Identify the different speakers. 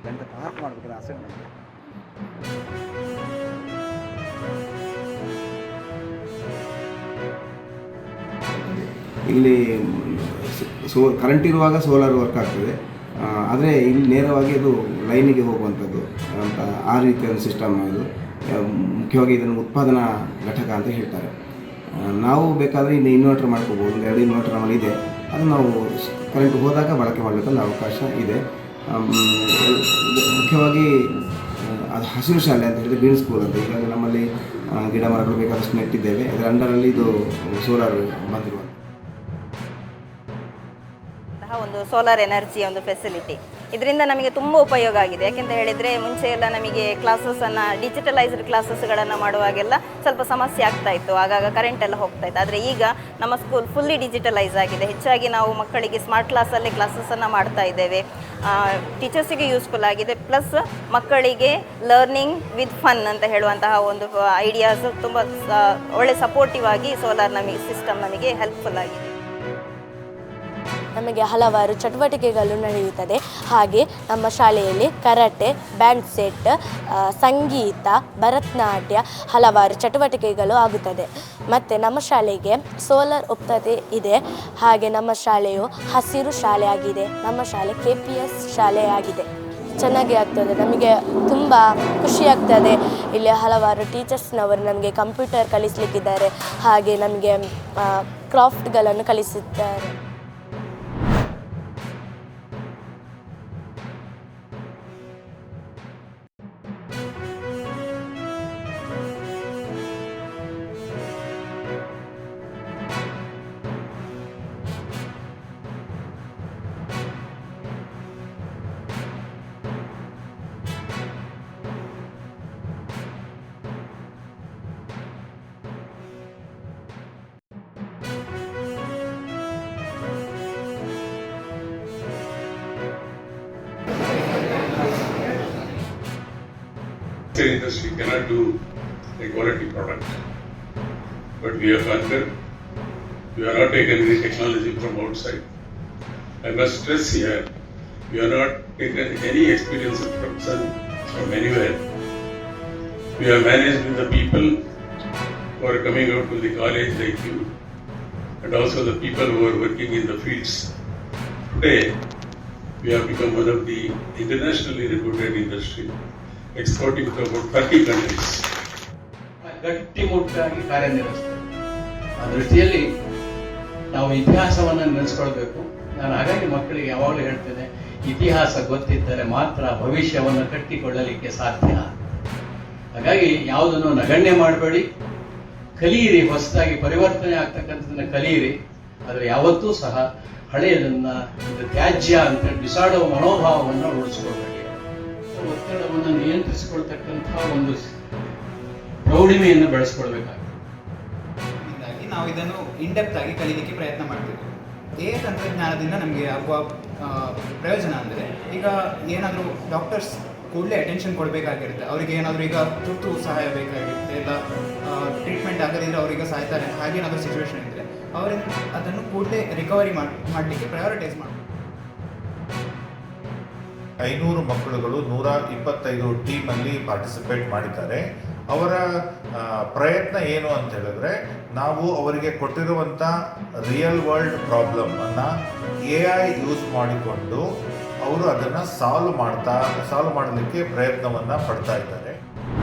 Speaker 1: ಗಂಟೆ ಪಾರ್ಕ್ ಮಾಡಬೇಕಂದ್ರೆ ಆಸೆ ನನಗೆ.
Speaker 2: ಇಲ್ಲಿ ಕರೆಂಟ್ ಇರುವಾಗ ಸೋಲಾರ್ ವರ್ಕ್ ಆಗ್ತದೆ, ಆದರೆ ಇಲ್ಲಿ ನೇರವಾಗಿ ಅದು ಲೈನಿಗೆ ಹೋಗುವಂಥದ್ದು ಅಂತ ಆ ರೀತಿಯ ಒಂದು ಸಿಸ್ಟಮ್ ಇದು. ಮುಖ್ಯವಾಗಿ ಇದನ್ನು ಉತ್ಪಾದನಾ ಘಟಕ ಅಂತ ಹೇಳ್ತಾರೆ. ನಾವು ಬೇಕಾದರೆ ಇನ್ನು ಇನ್ವರ್ಟರ್ ಮಾಡ್ಕೋಬೋದು, ಒಂದು 2 ಇನ್ವರ್ಟರ್ ನಮ್ಮಲ್ಲಿ ಇದೆ. ಅದು ನಾವು ಕರೆಂಟ್ ಹೋದಾಗ ಬಳಕೆ ಮಾಡಲಿಕ್ಕಂತ ಅವಕಾಶ ಇದೆ. ಮುಖ್ಯವಾಗಿ ಅದು ಹಸಿರು ಶಾಲೆ ಅಂತ ಹೇಳಿದರೆ ಗ್ರೀನ್ ಸ್ಕೂಲ್ ಅಂತ. ಈಗಾಗಲೇ ನಮ್ಮಲ್ಲಿ ಗಿಡ ಮರಗಳು ಬೇಕಾದಷ್ಟು ನೆಟ್ಟಿದ್ದೇವೆ. ಅದರ ಅಂಡರಲ್ಲಿ ಇದು ಸೋಲಾರ್ ಬಂದಿರುವಂಥ
Speaker 3: ಒಂದು ಸೋಲಾರ್ ಎನರ್ಜಿಯ ಒಂದು ಫೆಸಿಲಿಟಿ. ಇದರಿಂದ ನಮಗೆ ತುಂಬ ಉಪಯೋಗ ಆಗಿದೆ. ಯಾಕೆಂತ ಹೇಳಿದರೆ ಮುಂಚೆ ಎಲ್ಲ ನಮಗೆ ಕ್ಲಾಸಸ್ಸನ್ನು ಡಿಜಿಟಲೈಸ್ಡ್ ಕ್ಲಾಸಸ್ಗಳನ್ನು ಮಾಡುವಾಗೆಲ್ಲ ಸ್ವಲ್ಪ ಸಮಸ್ಯೆ ಆಗ್ತಾ ಇತ್ತು, ಆಗಾಗ ಕರೆಂಟ್ ಎಲ್ಲ ಹೋಗ್ತಾ ಇತ್ತು. ಆದರೆ ಈಗ ನಮ್ಮ ಸ್ಕೂಲ್ ಫುಲ್ಲಿ ಡಿಜಿಟಲೈಸ್ ಆಗಿದೆ. ಹೆಚ್ಚಾಗಿ ನಾವು ಮಕ್ಕಳಿಗೆ ಸ್ಮಾರ್ಟ್ ಕ್ಲಾಸಲ್ಲೇ ಕ್ಲಾಸಸ್ಸನ್ನು ಮಾಡ್ತಾ ಇದ್ದೇವೆ. ಟೀಚರ್ಸಿಗೆ ಯೂಸ್ಫುಲ್ ಆಗಿದೆ, ಪ್ಲಸ್ ಮಕ್ಕಳಿಗೆ ಲರ್ನಿಂಗ್ ವಿತ್ ಫನ್ ಅಂತ ಹೇಳುವಂತಹ ಒಂದು ಐಡಿಯಾಸ್ ತುಂಬ ಒಳ್ಳೆ ಸಪೋರ್ಟಿವ್ ಆಗಿ ಸೋಲಾರ್ ನಮಗೆ ಸಿಸ್ಟಮ್ ನಮಗೆ ಹೆಲ್ಪ್ಫುಲ್ ಆಗಿದೆ.
Speaker 4: ನಮಗೆ ಹಲವಾರು ಚಟುವಟಿಕೆಗಳು ನಡೆಯುತ್ತದೆ. ಹಾಗೆ ನಮ್ಮ ಶಾಲೆಯಲ್ಲಿ ಕರಾಟೆ, ಬ್ಯಾಂಡ್ ಸೆಟ್, ಸಂಗೀತ, ಭರತನಾಟ್ಯ ಹಲವಾರು ಚಟುವಟಿಕೆಗಳು ಆಗುತ್ತದೆ. ಮತ್ತು ನಮ್ಮ ಶಾಲೆಗೆ ಸೋಲಾರ್ ಉಪಯುಕ್ತತೆ ಇದೆ. ಹಾಗೆ ನಮ್ಮ ಶಾಲೆಯು ಹಸಿರು ಶಾಲೆಯಾಗಿದೆ. ನಮ್ಮ ಶಾಲೆ KPS ಶಾಲೆಯಾಗಿದೆ. ಚೆನ್ನಾಗಿ ಆಗ್ತದೆ, ನಮಗೆ ತುಂಬ ಖುಷಿಯಾಗ್ತದೆ. ಇಲ್ಲಿ ಹಲವಾರು ಟೀಚರ್ಸ್ನವರು ನಮಗೆ ಕಂಪ್ಯೂಟರ್ ಕಲಿಸಲಿಕ್ಕಿದ್ದಾರೆ. ಹಾಗೆ ನಮಗೆ ಕ್ರಾಫ್ಟ್ಗಳನ್ನು ಕಲಿಸುತ್ತಾರೆ.
Speaker 5: Industry cannot do a quality product, but we have conquered. We are not taken any technology from outside. I must stress here, we are not taken any experience from anywhere. We are managed with the people who are coming out from the college like you, and also the people who are working in the fields. Today, we have become one of the internationally reputed industry, exporting to about 30 countries.
Speaker 6: ಗಟ್ಟಿಮುಟ್ಟಾಗಿ ಕಾರ್ಯನಿರ್ವಹಿಸ್ತದೆ. ಆ ದೃಷ್ಟಿಯಲ್ಲಿ ನಾವು ಇತಿಹಾಸವನ್ನು ನೆನೆಸ್ಕೊಳ್ಬೇಕು. ನಾನು ಹಾಗಾಗಿ ಮಕ್ಕಳಿಗೆ ಯಾವಾಗಲೂ ಹೇಳ್ತೇನೆ, ಇತಿಹಾಸ ಗೊತ್ತಿದ್ದರೆ ಮಾತ್ರ ಭವಿಷ್ಯವನ್ನು ಕಟ್ಟಿಕೊಳ್ಳಲಿಕ್ಕೆ ಸಾಧ್ಯ. ಹಾಗಾಗಿ ಯಾವುದನ್ನು ನಗಣ್ಯ ಮಾಡಬೇಡಿ, ಕಲಿಯಿರಿ, ಹೊಸದಾಗಿ ಪರಿವರ್ತನೆ ಆಗ್ತಕ್ಕಂಥದ್ದನ್ನು ಕಲಿಯಿರಿ. ಆದರೆ ಯಾವತ್ತೂ ಸಹ ಹಳೆಯದನ್ನು ಇದು ತ್ಯಾಜ್ಯ ಅಂತ ಬಿಸಾಡುವ ಮನೋಭಾವವನ್ನು ರೂಢಿಸ್ಕೊಳ್ಬೇಡಿ. ಒತ್ತಡವನ್ನು ನಿಯಂತ್ರಿಸಿಕೊಳ್ತಕ್ಕಂತಹ ಒಂದು ಪ್ರೌಢಿಮೆಯನ್ನು ಬೆಳೆಸ್ಕೊಳ್ಬೇಕಾಗುತ್ತೆ.
Speaker 7: ಹೀಗಾಗಿ ನಾವು ಇದನ್ನು ಇನ್ಡೆಪ್ತ್ ಆಗಿ ಕಲೀಲಿಕ್ಕೆ ಪ್ರಯತ್ನ ಮಾಡ್ತೀವಿ. ತಂತ್ರಜ್ಞಾನದಿಂದ ನಮಗೆ ಆಗುವ ಪ್ರಯೋಜನ ಅಂದರೆ, ಈಗ ಏನಾದರೂ ಡಾಕ್ಟರ್ಸ್ ಕೂಡಲೇ ಅಟೆನ್ಷನ್ ಕೊಡಬೇಕಾಗಿರುತ್ತೆ. ಅವರಿಗೆ ಏನಾದರೂ ಈಗ ತುರ್ತು ಸಹಾಯ ಬೇಕಾಗಿರುತ್ತೆ, ಇಲ್ಲ ಟ್ರೀಟ್ಮೆಂಟ್ ಆಗದಿದ್ದರೆ ಅವರಿಗೆ ಸಾಯ್ತಾರೆ, ಹಾಗೇನಾದರೂ ಸಿಚುವೇಶನ್ ಇದ್ದರೆ ಅವರಿಂದ ಅದನ್ನು ಕೂಡಲೇ ರಿಕವರಿ ಮಾಡಲಿಕ್ಕೆ ಪ್ರಯಾರಿಟೈಸ್ ಮಾಡಿ.
Speaker 8: 500 ಮಕ್ಕಳುಗಳು 125 ಟೀಮಲ್ಲಿ ಪಾರ್ಟಿಸಿಪೇಟ್ ಮಾಡಿದ್ದಾರೆ. ಅವರ ಪ್ರಯತ್ನ ಏನು ಅಂತ ಹೇಳಿದ್ರೆ, ನಾವು ಅವರಿಗೆ ಕೊಟ್ಟಿರುವಂಥ ರಿಯಲ್ ವರ್ಲ್ಡ್ ಪ್ರಾಬ್ಲಮನ್ನು AI ಯೂಸ್ ಮಾಡಿಕೊಂಡು ಅವರು ಅದನ್ನು ಸಾಲ್ವ್ ಮಾಡಲಿಕ್ಕೆ ಪ್ರಯತ್ನವನ್ನು ಪಡ್ತಾ ಇದ್ದಾರೆ.